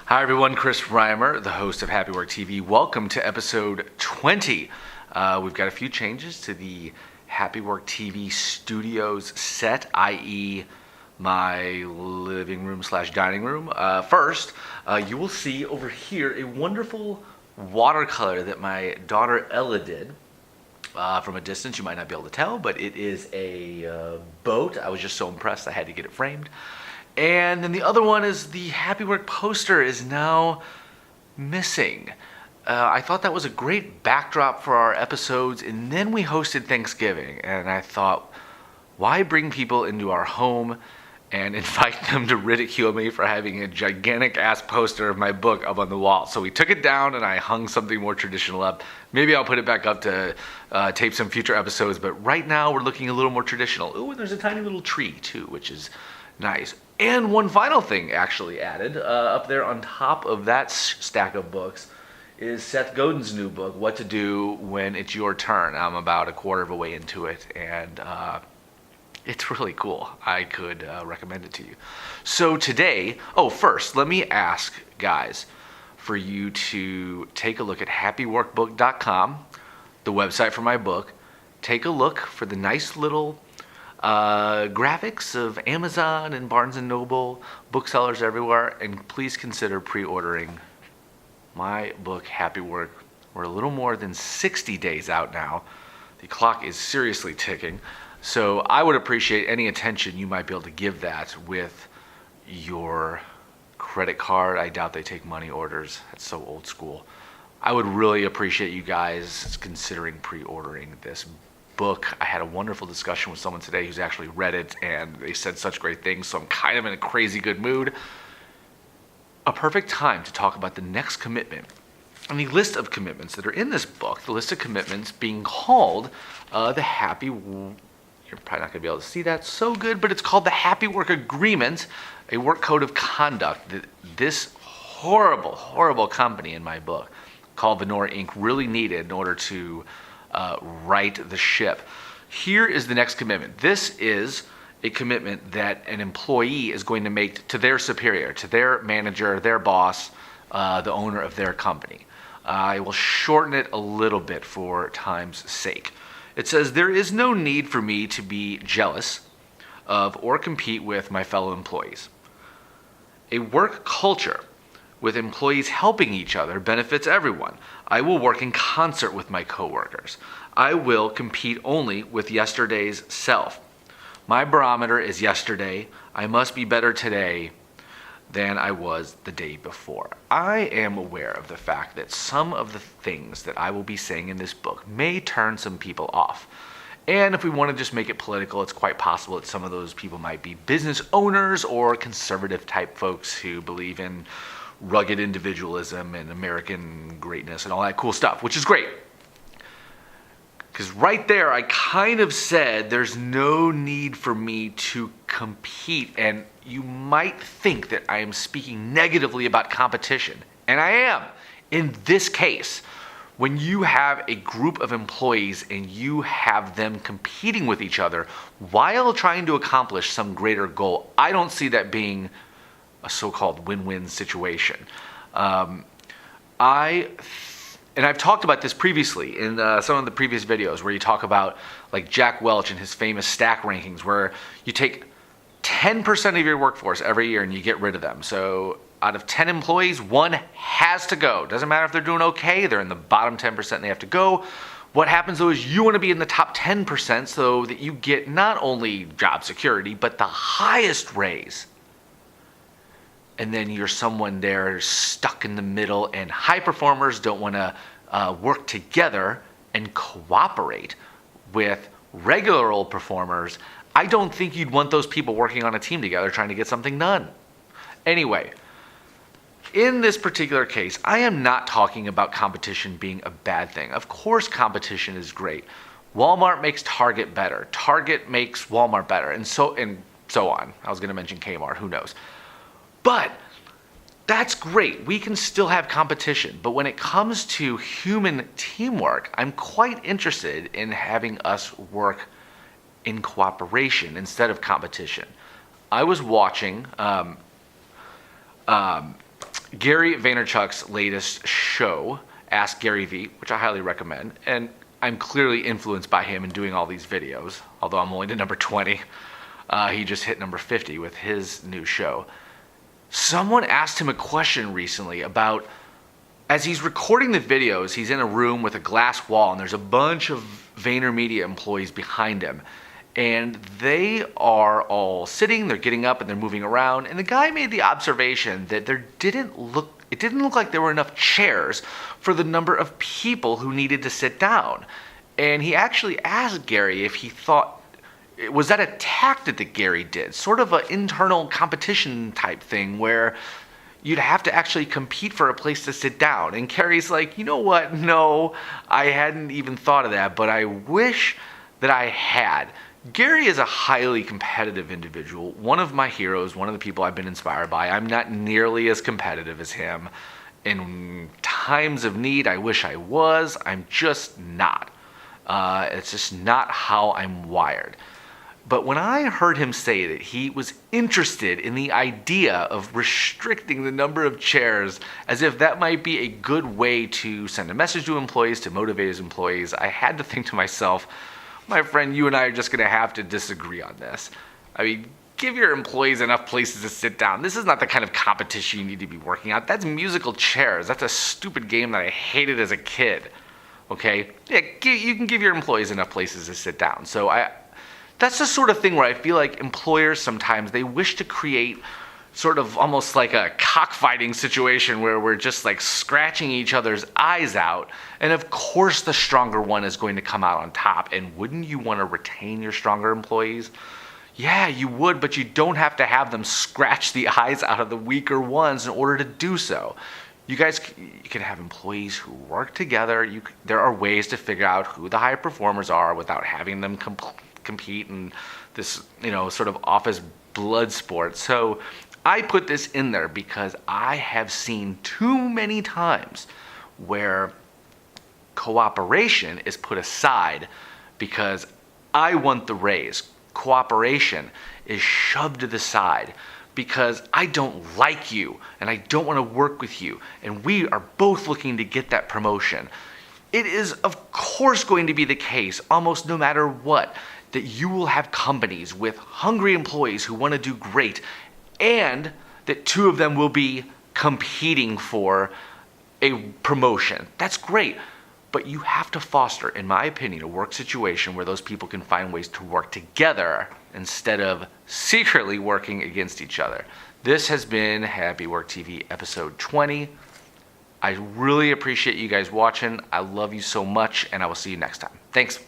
Hi everyone, Chris Reimer, the host of Happywork TV. Welcome to episode 20. We've got a few changes to the Happywork TV studios set, i.e. my living room / dining room. First, you will see over here a wonderful watercolor that my daughter Ella did. From a distance, you might not be able to tell, but it is a boat. I was just so impressed I had to get it framed. And then the other one is the Happywork poster is now missing. I thought that was a great backdrop for our episodes, and then we hosted Thanksgiving, and I thought, why bring people into our home and invite them to ridicule me for having a gigantic ass poster of my book up on the wall? So we took it down and I hung something more traditional up. Maybe I'll put it back up to tape some future episodes, but right now we're looking a little more traditional. Ooh, and there's a tiny little tree too, which is nice. And one final thing actually added up there on top of that stack of books is Seth Godin's new book, What to Do When It's Your Turn. I'm about a quarter of a way into it, and it's really cool. I could recommend it to you. So today, first, let me ask, guys, for you to take a look at happyworkbook.com, the website for my book. Take a look for the nice little graphics of Amazon and Barnes & Noble, booksellers everywhere, and please consider pre-ordering my book, Happywork. We're a little more than 60 days out now. The clock is seriously ticking. So I would appreciate any attention you might be able to give that with your credit card. I doubt they take money orders. That's so old school. I would really appreciate you guys considering pre-ordering this book. I had a wonderful discussion with someone today who's actually read it, and they said such great things, so I'm kind of in a crazy good mood. A perfect time to talk about the next commitment and the list of commitments that are in this book, the list of commitments being called the Happy... You're probably not going to be able to see that so good, but it's called the Happywork Agreement, a work code of conduct that this horrible, horrible company in my book called Venora Inc. really needed in order to right the ship. Here is the next commitment. This is a commitment that an employee is going to make to their superior, to their manager, their boss, the owner of their company. I will shorten it a little bit for time's sake. It says, there is no need for me to be jealous of or compete with my fellow employees. A work culture with employees helping each other benefits everyone. I will work in concert with my coworkers. I will compete only with yesterday's self. My barometer is yesterday. I must be better today than I was the day before. I am aware of the fact that some of the things that I will be saying in this book may turn some people off. And if we want to just make it political, it's quite possible that some of those people might be business owners or conservative type folks who believe in rugged individualism and American greatness and all that cool stuff, which is great. Because right there, I kind of said there's no need for me to compete. And you might think that I am speaking negatively about competition. And I am. In this case, when you have a group of employees and you have them competing with each other while trying to accomplish some greater goal, I don't see that being a so-called win-win situation. And I've talked about this previously in some of the previous videos where you talk about like Jack Welch and his famous stack rankings, where you take 10% of your workforce every year and you get rid of them. So out of 10 employees, one has to go. Doesn't matter if they're doing okay, they're in the bottom 10% and they have to go. What happens though is you want to be in the top 10% so that you get not only job security, but the highest raise. And then you're someone there stuck in the middle, and high performers don't want to work together and cooperate with regular old performers. I don't think you'd want those people working on a team together trying to get something done. Anyway, in this particular case, I am not talking about competition being a bad thing. Of course, competition is great. Wal-Mart makes Target better. Target makes Wal-Mart better, and so on. I was going to mention Kmart, who knows. But that's great. We can still have competition. But when it comes to human teamwork, I'm quite interested in having us work in cooperation instead of competition. I was watching Gary Vaynerchuk's latest show, Ask Gary V, which I highly recommend, and I'm clearly influenced by him in doing all these videos, although I'm only to number 20. He just hit number 50 with his new show. Someone asked him a question recently about, as he's recording the videos, he's in a room with a glass wall and there's a bunch of VaynerMedia employees behind him. And they are all sitting, they're getting up and they're moving around. And the guy made the observation that it didn't look like there were enough chairs for the number of people who needed to sit down. And he actually asked Gary if he thought, was that a tactic that Gary did? Sort of an internal competition type thing where you'd have to actually compete for a place to sit down. And Gary's like, you know what? No, I hadn't even thought of that, but I wish that I had. Gary is a highly competitive individual, one of my heroes, one of the people I've been inspired by. I'm not nearly as competitive as him. In times of need, I wish I was. I'm just not. It's just not how I'm wired. But when I heard him say that he was interested in the idea of restricting the number of chairs as if that might be a good way to send a message to employees, to motivate his employees, I had to think to myself, my friend, you and I are just going to have to disagree on this. I mean, give your employees enough places to sit down. This is not the kind of competition you need to be working on. That's musical chairs. That's a stupid game that I hated as a kid. Okay? Yeah, you can give your employees enough places to sit down. So that's the sort of thing where I feel like employers sometimes, they wish to create sort of almost like a cockfighting situation where we're just like scratching each other's eyes out. And of course the stronger one is going to come out on top. And wouldn't you want to retain your stronger employees? Yeah, you would, but you don't have to have them scratch the eyes out of the weaker ones in order to do so. You can have employees who work together. There are ways to figure out who the high performers are without having them compete in this, sort of office blood sport. So I put this in there because I have seen too many times where cooperation is put aside because I want the raise. Cooperation is shoved to the side because I don't like you and I don't want to work with you and we are both looking to get that promotion. It is of course going to be the case, almost no matter what, that you will have companies with hungry employees who want to do great, and that two of them will be competing for a promotion. That's great. But you have to foster, in my opinion, a work situation where those people can find ways to work together instead of secretly working against each other. This has been Happywork TV episode 20. I really appreciate you guys watching. I love you so much, and I will see you next time. Thanks.